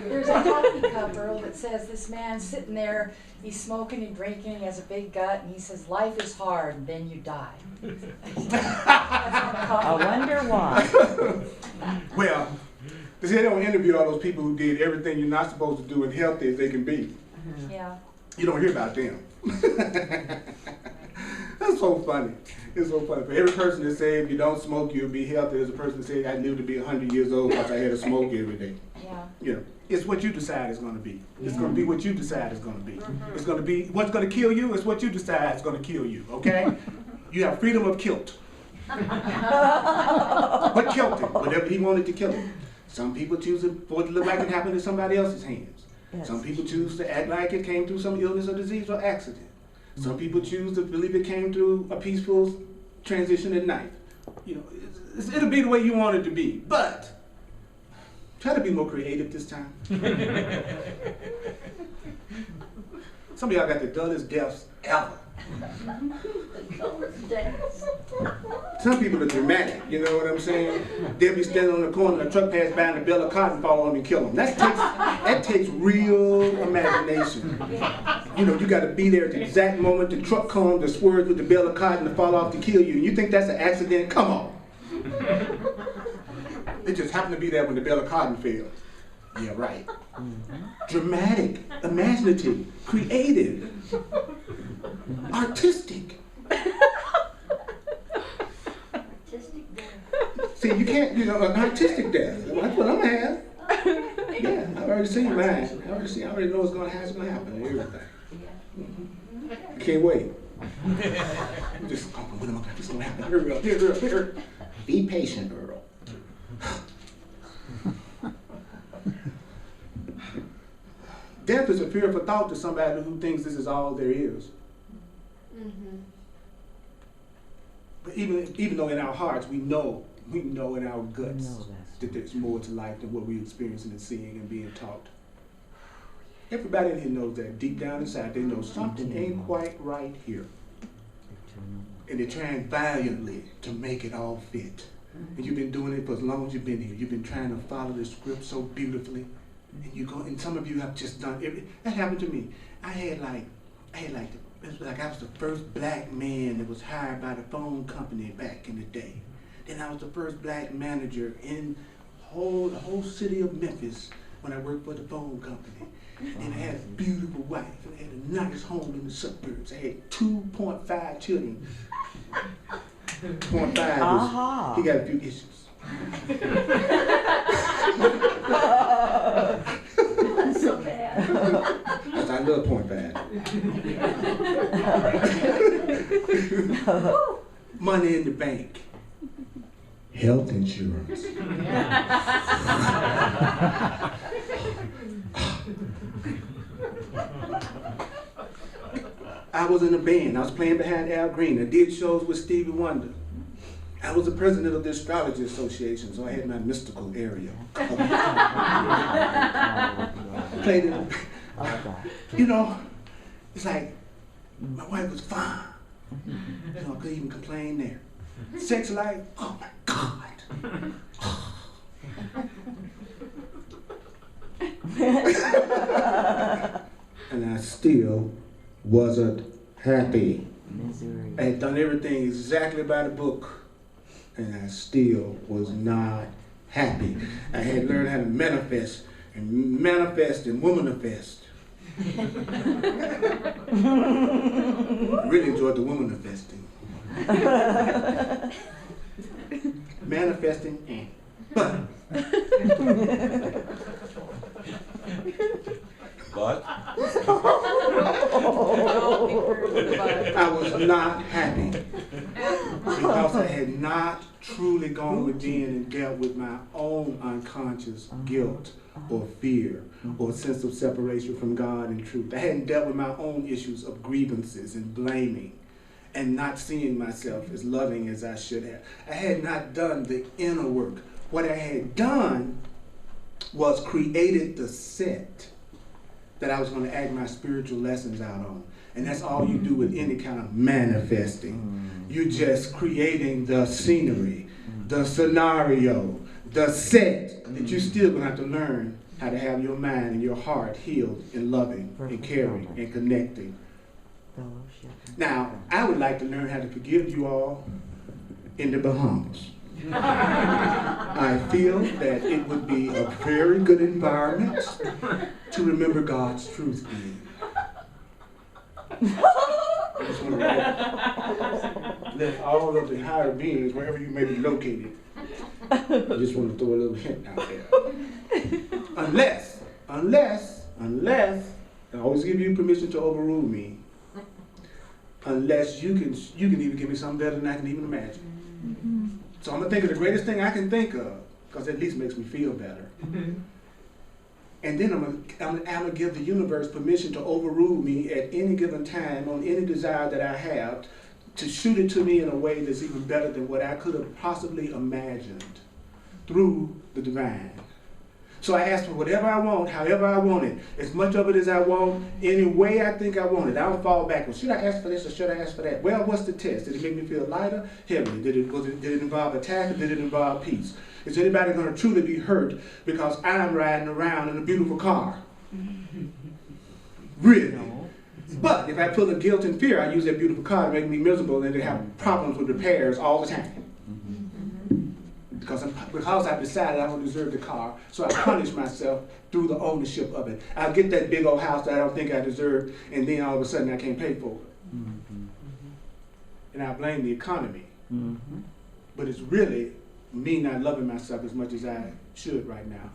There's a coffee cup, Earl, that says this man's sitting there, he's smoking and drinking, he has a big gut, and he says, life is hard, and then you die. I wonder why. Well, see, they don't interview all those people who did everything you're not supposed to do and healthy as they can be. Yeah. You don't hear about them. That's so funny. It's so funny. For every person that says if you don't smoke, you'll be healthy, there's a person that says I live to be 100 years old because I had a smoke every day. Yeah. You know, it's what you decide is going to be. It's going to be what you decide is going to be. It's going to be what's going to kill you is what you decide is going to kill you. Okay? You have freedom of kilt. What killed him? Whatever he wanted to kill him. Some people choose for it to look like it happened in somebody else's hands. Yes. Some people choose to act like it came through some illness or disease or accident. Some people choose to believe it came through a peaceful transition at night. You know, it'll be the way you want it to be. But try to be more creative this time. Some of y'all got the dullest deaths ever. Some people are dramatic, you know what I'm saying? They'll be standing on the corner, a truck pass by and a bale of cotton fall on them and kill them. That takes real imagination. You know, you got to be there at the exact moment the truck comes to swerve with the bale of cotton to fall off to kill you. And you think that's an accident? Come on. It just happened to be there when the bale of cotton fell. Yeah, right. Dramatic, imaginative, creative, artistic. See, you can't, you know, an artistic death. That's what I'm gonna have. Yeah, I've already seen mine. I already know what's gonna happen. It's gonna happen. Everything. I can't wait. Just, oh, what am I gonna? What's gonna happen? Here. Be patient, Earl. Death is a fearful thought to somebody who thinks this is all there is. But even though in our hearts we know in our guts that there's more to life than what we're experiencing and seeing and being taught. Everybody in here knows that deep down inside they know something ain't quite right here. And they're trying valiantly to make it all fit. And you've been doing it for as long as you've been here. You've been trying to follow the script so beautifully. And some of you have just done everything. That happened to me. It was like I was the first black man that was hired by the phone company back in the day. Then I was the first black manager in the whole city of Memphis when I worked for the phone company. And I had a beautiful wife, and I had a nice home in the suburbs. I had 2.5 children. 0.5 he got a few issues. That's so bad. I love 0.5. Money in the bank. Health insurance. I was in a band. I was playing behind Al Green. I did shows with Stevie Wonder. I was the president of the Astrology Association, so I had my mystical area. Played in, you know, it's like my wife was fine. You know, I couldn't even complain there. Sex life, oh my God. And I still wasn't happy. Misery. I had done everything exactly by the book, and I still was not happy. I had learned how to manifest and womanifest. Really enjoyed the womanifesting. Manifesting and But I was not happy because I had not truly gone within and dealt with my own unconscious guilt or fear or sense of separation from God and truth. I hadn't dealt with my own issues of grievances and blaming and not seeing myself as loving as I should have. I had not done the inner work. What I had done was created the set that I was going to act my spiritual lessons out on. And that's all you do with any kind of manifesting. You're just creating the scenery, the scenario, the set that you still going to have to learn how to have your mind and your heart healed and loving and caring and connecting. Now, I would like to learn how to forgive you all in the Bahamas. I feel that it would be a very good environment to remember God's truth in. I just want to let all of the higher beings, wherever you may be located, I just want to throw a little hint out there. Unless, I always give you permission to overrule me, unless you can even give me something better than I can even imagine. So I'm going to think of the greatest thing I can think of, because it at least makes me feel better. And then I'm going to give the universe permission to overrule me at any given time on any desire that I have, to shoot it to me in a way that's even better than what I could have possibly imagined through the divine. So I ask for whatever I want, however I want it, as much of it as I want, any way I think I want it. I don't fall backwards. Should I ask for this or should I ask for that? Well, what's the test? Did it make me feel lighter, heavier? Did it involve attack, or did it involve peace? Is anybody going to truly be hurt because I'm riding around in a beautiful car? Really? But if I feel the guilt and fear, I use that beautiful car to make me miserable and then have problems with repairs all the time. Because I've decided I don't deserve the car, so I punish myself through the ownership of it. I'll get that big old house that I don't think I deserve, and then all of a sudden I can't pay for it. And I blame the economy. But it's really me not loving myself as much as I should right now.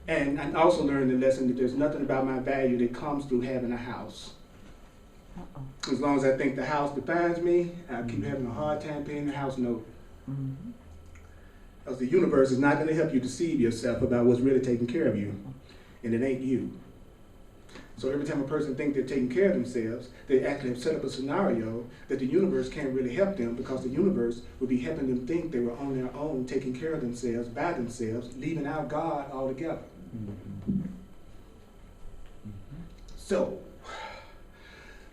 And I also learned the lesson that there's nothing about my value that comes through having a house. As long as I think the house defines me, I keep having a hard time paying the house note. Because the universe is not going to help you deceive yourself about what's really taking care of you, and it ain't you. So every time a person thinks they're taking care of themselves, they actually have set up a scenario that the universe can't really help them, because the universe would be helping them think they were on their own, taking care of themselves, by themselves, leaving out God altogether. So,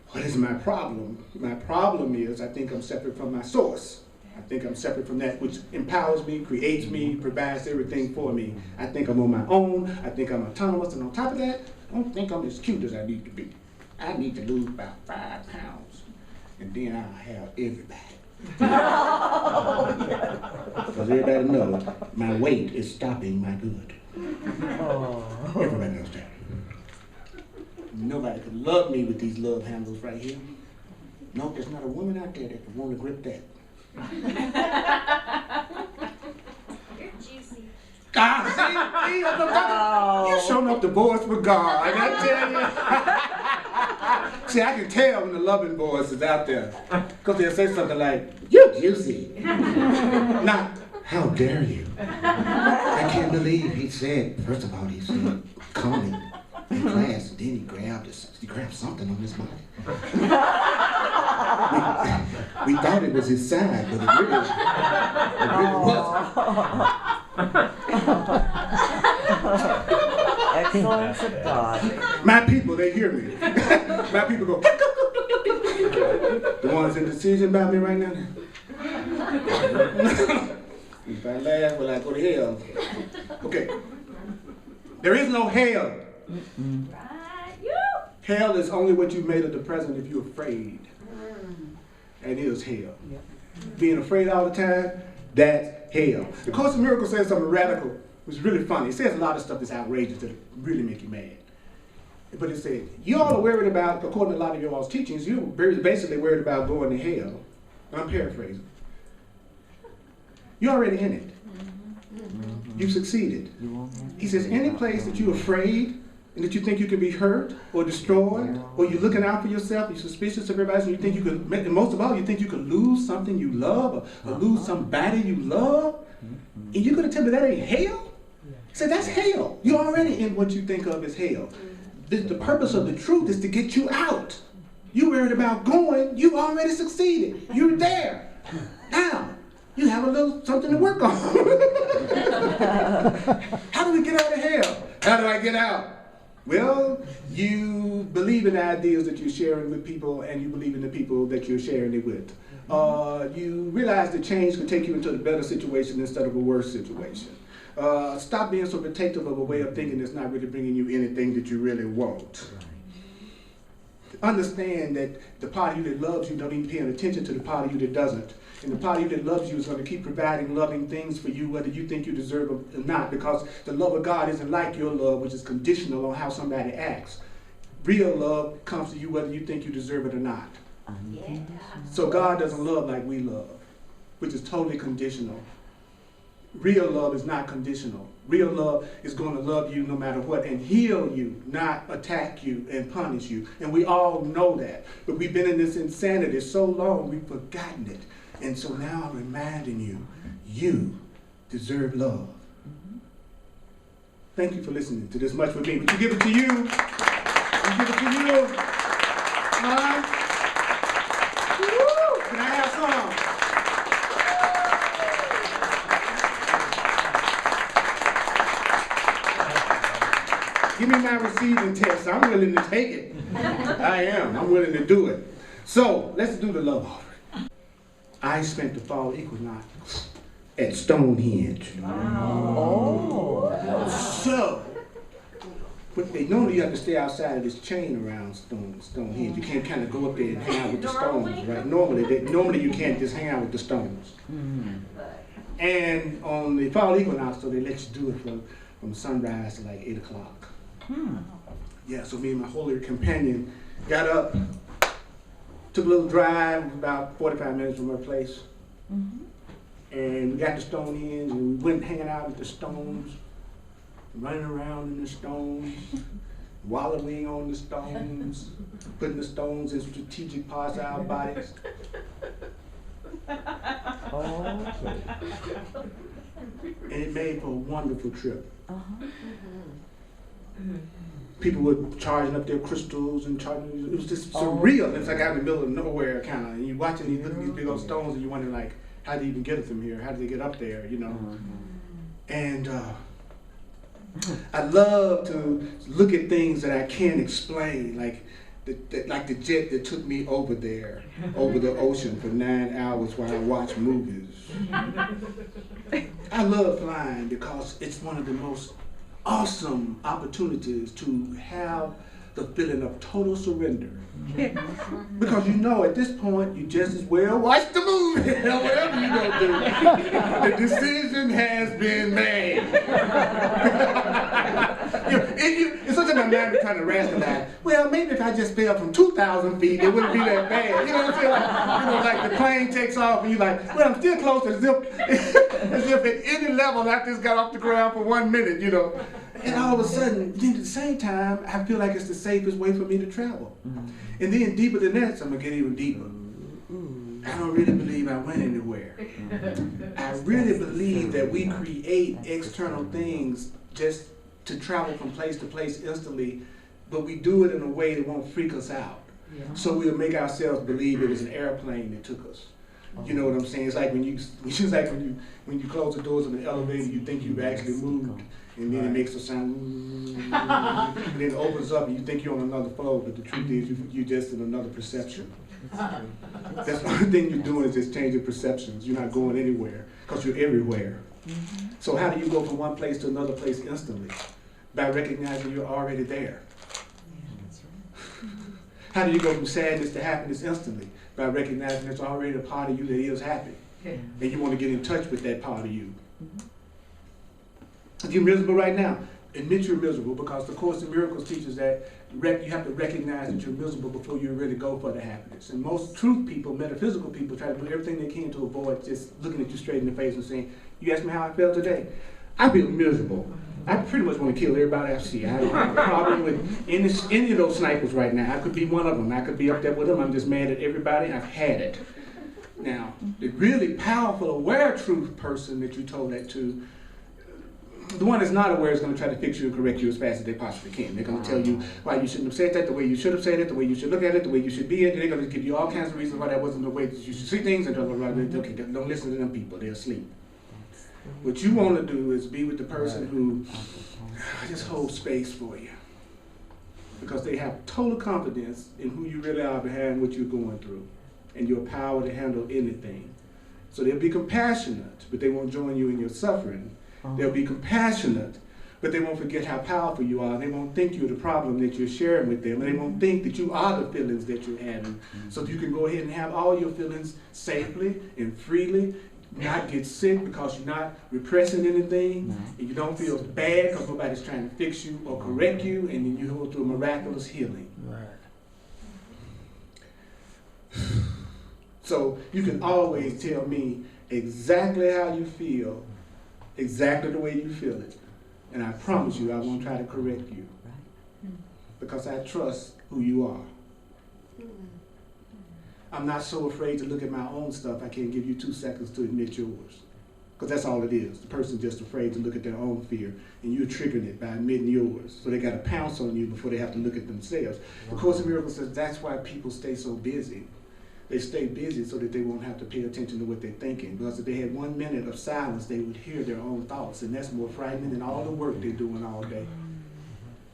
what is my problem? My problem is I think I'm separate from my source. I think I'm separate from that which empowers me, creates me, provides everything for me. I think I'm on my own. I think I'm autonomous. And on top of that, I don't think I'm as cute as I need to be. I need to lose about 5 pounds. And then I'll have everybody. Because everybody knows my weight is stopping my good. Everybody knows that. Nobody could love me with these love handles right here. No, there's not a woman out there that could want to grip that. You're juicy. See, you showing up the boys for God, I tell you. See, I can tell when the loving voice is out there, because they'll say something like, "You're juicy." Not, "How dare you?" I can't believe he said, first of all, he said, "Coming in class," and then he grabbed something on his body. We thought it was his side, but it really wasn't. Excellence of God. My people, they hear me. My people go, the ones in decision about me right now. If I laugh, well, I go to hell. Okay. There is no hell. Right, you. Hell is only what you've made of the present if you're afraid. That is hell. Being afraid all the time, that's hell. The Course in Miracles says something radical. It was really funny. It says a lot of stuff that's outrageous that really make you mad. But it said, you all are worried about, according to a lot of your all's teachings, you're basically worried about going to hell. I'm paraphrasing. You're already in it. You've succeeded. He says, any place that you're afraid and that you think you can be hurt or destroyed, or you're looking out for yourself, you're suspicious of everybody, and you think you could, and most of all, you think you could lose something you love, or lose somebody you love, and you're going to tell me that ain't hell? He said, that's hell. You're already in what you think of as hell. The purpose of the truth is to get you out. You worried about going, you already succeeded. You're there. Now, you have a little something to work on. How do we get out of hell? How do I get out? Well, you believe in the ideas that you're sharing with people, and you believe in the people that you're sharing it with. You realize that change can take you into a better situation instead of a worse situation. Stop being so protective of a way of thinking that's not really bringing you anything that you really want. Understand that the part of you that loves you don't even pay attention to the part of you that doesn't. And the part of you that loves you is going to keep providing loving things for you, whether you think you deserve it or not, because the love of God isn't like your love, which is conditional on how somebody acts. Real love comes to you whether you think you deserve it or not. Yeah. So God doesn't love like we love, which is totally conditional. Real love is not conditional. Real love is going to love you no matter what and heal you, not attack you and punish you. And we all know that. But we've been in this insanity so long, we've forgotten it. And so now I'm reminding you, you deserve love. Thank you for listening to this much with me. Would you give it to you? Would you give it to you? Huh? Woo! Can I have some? Give me my receiving test. I'm willing to take it. I am. I'm willing to do it. So, let's do the love offering. I spent the fall equinox at Stonehenge. So, but normally you have to stay outside of this chain around Stonehenge. You can't kind of go up there and hang out with the stones, right? Normally you can't just hang out with the stones. And on the fall equinox, so they let you do it from sunrise to like 8 o'clock. Yeah, so me and my holy companion got up, took a little drive, about 45 minutes from our place. And we got to Stonehenge and we went hanging out with the stones, running around in the stones, wallowing on the stones, putting the stones in strategic parts of our bodies. And it made for a wonderful trip. People were charging up their crystals and charging, it was just surreal. It's like out in the middle of nowhere kind of, and you're watching these, looking at these big old stones and you're wondering like, how did they even get it from here? How did they get up there, you know? And I love to look at things that I can't explain, like the jet that took me over there, over the ocean for 9 hours while I watch movies. I love flying because it's one of the most awesome opportunities to have the feeling of total surrender. Because you know at this point you just as well watch the movie or whatever you're going to do. The decision has been made. It's such an American kind of rationalize. Well, maybe if I just fell from 2,000 feet, it wouldn't be that bad. You know what I'm saying? Like the plane takes off and you're like, well, I'm still close as if at any level I just got off the ground for 1 minute, you know. And all of a sudden, at the same time, I feel like it's the safest way for me to travel. And then deeper than that, so I'm going to get even deeper. I don't really believe I went anywhere. I really believe that we create external things just to travel from place to place instantly, but we do it in a way that won't freak us out. So we'll make ourselves believe it was an airplane that took us. You know what I'm saying? It's like when you close the doors of an elevator, you think you've actually moved, and then it makes a sound, and then it opens up, and you think you're on another floor, but the truth is you're just in another perception. That's the only thing you're doing is just changing perceptions. You're not going anywhere because you're everywhere. So how do you go from one place to another place instantly? By recognizing you're already there. How do you go from sadness to happiness instantly? By recognizing there's already a part of you that is happy. And you want to get in touch with that part of you. If you're miserable right now, admit you're miserable, because the Course in Miracles teaches that you have to recognize that you're miserable before you really go for the happiness. And most truth people, metaphysical people, try to do everything they can to avoid just looking at you straight in the face and saying, you asked me how I felt today? I feel miserable. I pretty much want to kill everybody I see. I don't have a problem with any of those snipers right now. I could be one of them. I could be up there with them. I'm just mad at everybody. I've had it. Now, the really powerful, aware truth person that you told that to, the one that's not aware is going to try to fix you and correct you as fast as they possibly can. They're going to tell you why you shouldn't have said that, the way you should have said it, the way you should look at it, the way you should be it. They're going to give you all kinds of reasons why that wasn't the way that you should see things. And okay, don't listen to them people. They're asleep. What you want to do is be with the person who just holds space for you. because they have total confidence in who you really are behind what you're going through and your power to handle anything. So they'll be compassionate, but they won't join you in your suffering. They'll be compassionate, but they won't forget how powerful you are. They won't think you're the problem that you're sharing with them, and they won't think that you are the feelings that you're having. So you can go ahead and have all your feelings safely and freely, not get sick because you're not repressing anything, and you don't feel bad because nobody's trying to fix you or correct you, and then you go through a miraculous healing. Right. So you can always tell me exactly how you feel, exactly the way you feel it. And I promise you I won't try to correct you, because I trust who you are. I'm not so afraid to look at my own stuff I can't give you 2 seconds to admit yours. Because that's all it is. The person's just afraid to look at their own fear, and you're triggering it by admitting yours. So they got to pounce on you before they have to look at themselves. The Course in Miracles says that's why people stay so busy. They stay busy so that they won't have to pay attention to what they're thinking. Because if they had 1 minute of silence, they would hear their own thoughts, and that's more frightening than all the work they're doing all day.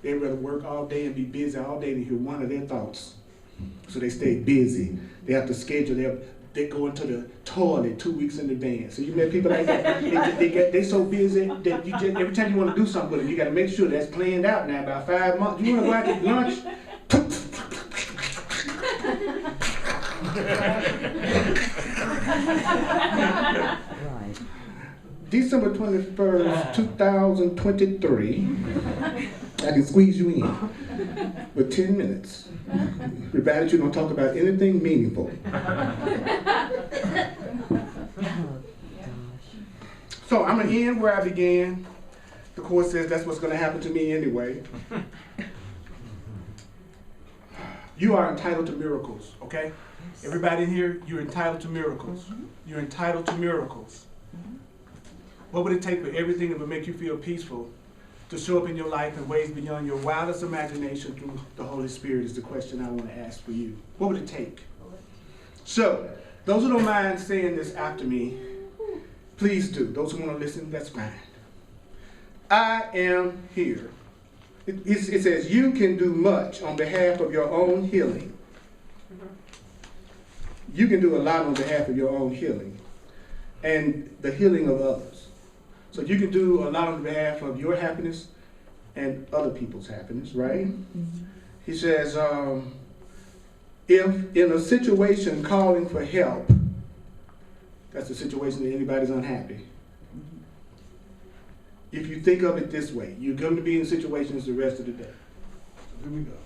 They'd rather work all day and be busy all day than hear one of their thoughts. So they stay busy. They have to schedule they go into the toilet 2 weeks in advance. So you met people like that. They so busy that you just, every time you want to do something with them, you got to make sure that's planned out now. About 5 months, you want to go out to lunch. Right. December 21st, 2023. I can squeeze you in with 10 minutes. Provided you don't talk about anything meaningful. So I'm going to end where I began. The Course says that's what's going to happen to me anyway. You are entitled to miracles, okay? Everybody in here, you're entitled to miracles. You're entitled to miracles. What would it take for everything that would make you feel peaceful to show up in your life in ways beyond your wildest imagination through the Holy Spirit is the question I want to ask for you. What would it take? So, those who don't mind saying this after me, please do. Those who want to listen, that's fine. I am here. It says you can do much on behalf of your own healing. You can do a lot on behalf of your own healing and the healing of others. So you can do a lot on behalf of your happiness and other people's happiness, right? He says, if in a situation calling for help, that's a situation that anybody's unhappy. If you think of it this way, you're going to be in situations the rest of the day. Here we go.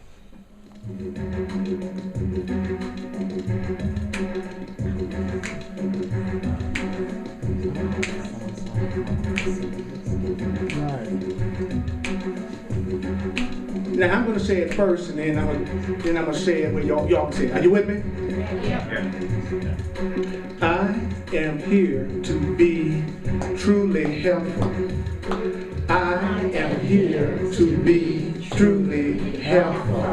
Now I'm going to say it first, and then I'm going to say it where y'all can say it. Are you with me? Yeah. I am here to be truly helpful. I am here to be truly helpful.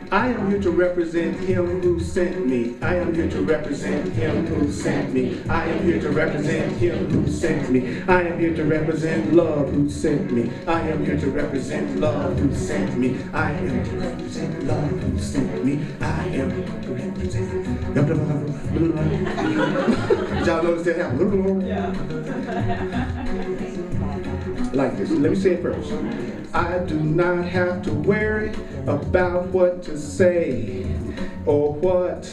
I am here to represent Him who sent me. I am here to represent Him who sent me. I am here to represent Him who sent me. I am here to represent love who sent me. I am here to represent love who sent me. I am to represent love who sent me. I am to represent. Y'all notice that happen? Yeah. Like this. Let me say it first. I do not have to worry about what to say or what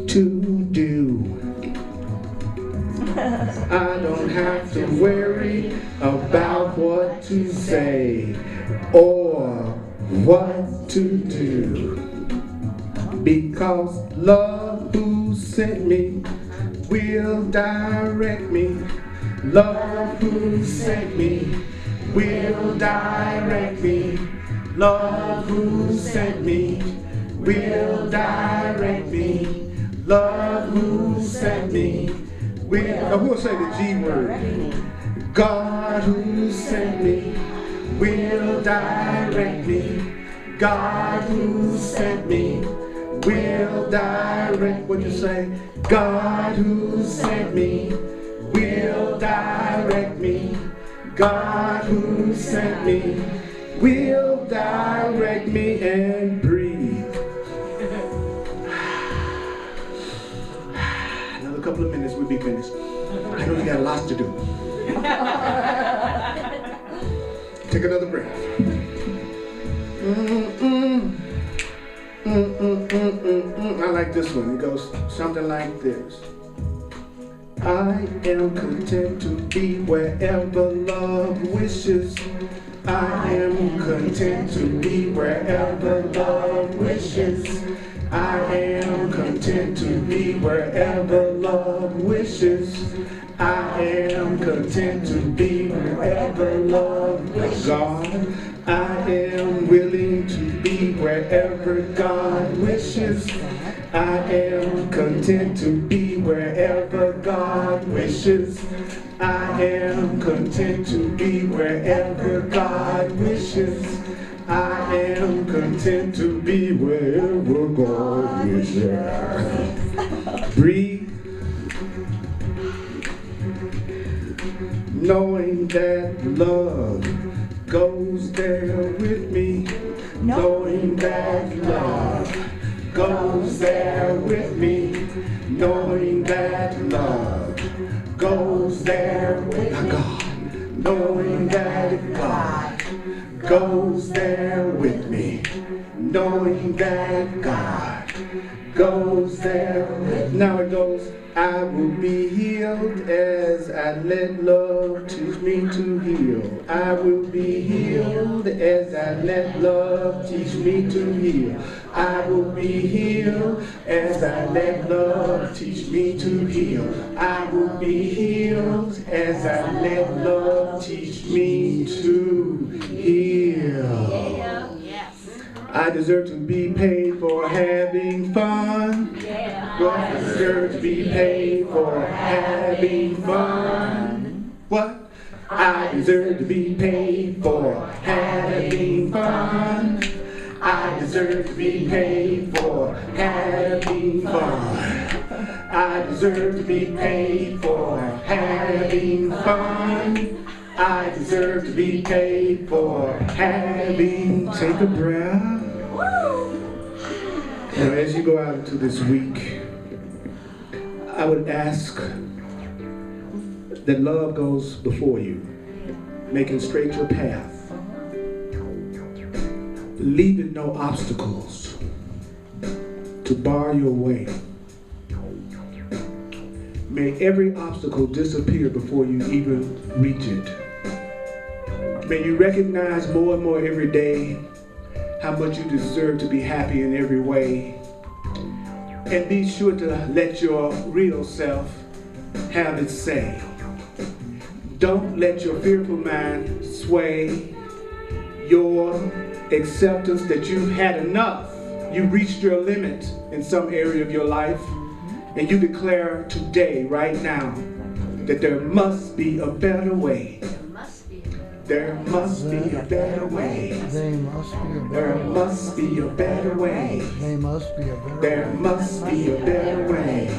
to do. I don't have to worry about what to say or what to do, because love who sent me will direct me. Love who sent me will direct me. Love who sent me will direct me. Love who sent me will. Now who will say the G word? God who sent me will direct me. God who sent me will direct. What you say? God who sent me will direct me. God who sent me will direct me and breathe. Another couple of minutes, we'll be finished. I know you got lots to do. Take another breath. I like this one. It goes something like this. I am content to be wherever love wishes. I am content to be wherever love wishes. I am content to be wherever love wishes. I am content to be wherever love wishes. God, I am willing to be wherever God wishes. I am content to be wherever God wishes. I am content to be wherever God wishes. I am content to be wherever God wishes. Breathe. Knowing that love goes there with me. Knowing that love goes there with me. Knowing that love goes there with God. Knowing that God goes there with me. Knowing that God goes there with me. Now it goes. I will be healed as I let love teach me to heal. I will be healed as I let love teach me to heal. I will be healed as I let love teach me to heal. I will be healed as I let love teach me to heal. I deserve to be paid for having fun. I deserve to be paid for having fun. What? I deserve to be paid for having fun. I deserve to be paid for having fun. I deserve to be paid for having fun. I deserve to be paid for having. Take a breath. Now, as you go out into this week, I would ask that love goes before you, making straight your path, leaving no obstacles to bar your way. May every obstacle disappear before you even reach it. May you recognize more and more every day how much you deserve to be happy in every way. And be sure to let your real self have its say. Don't let your fearful mind sway your acceptance that you've had enough. You reached your limit in some area of your life. And you declare today, right now, that there must be a better way. There must be a better way. There must be a There better way. must be a better way. There must be a better way. There must be a better way.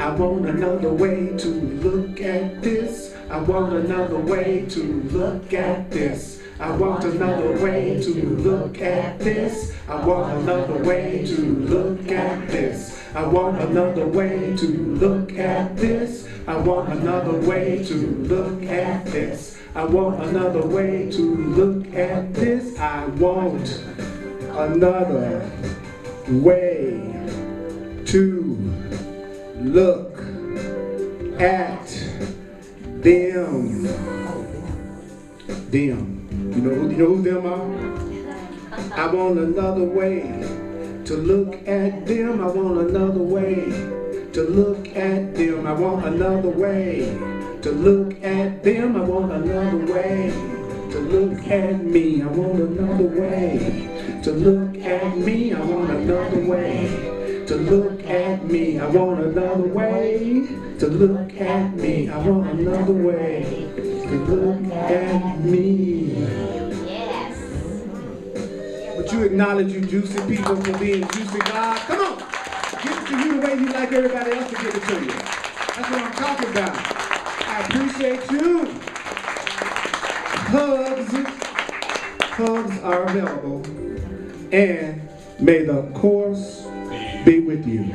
I want another way to look at this. I want another way to look at this. I want another way to look at this. I want another way to look at this. I want another way to look at this. I want another way to look at this. I want another way to look at this. I want another way to look at them. Them. You know who them are? I want another way to look at them. I want another way to look at them. I want another way to look at them. I want another way to look at me. I want another way to look at me. I want another way to look at me. I want another way to look at me. I want another way to look at me. Yes. But you acknowledge you juicy people for being juicy God. Come on. Give it to you the way you like everybody else to give it to you. That's what I'm talking about. I appreciate you. Hugs. Hugs are available. And may the course be with you.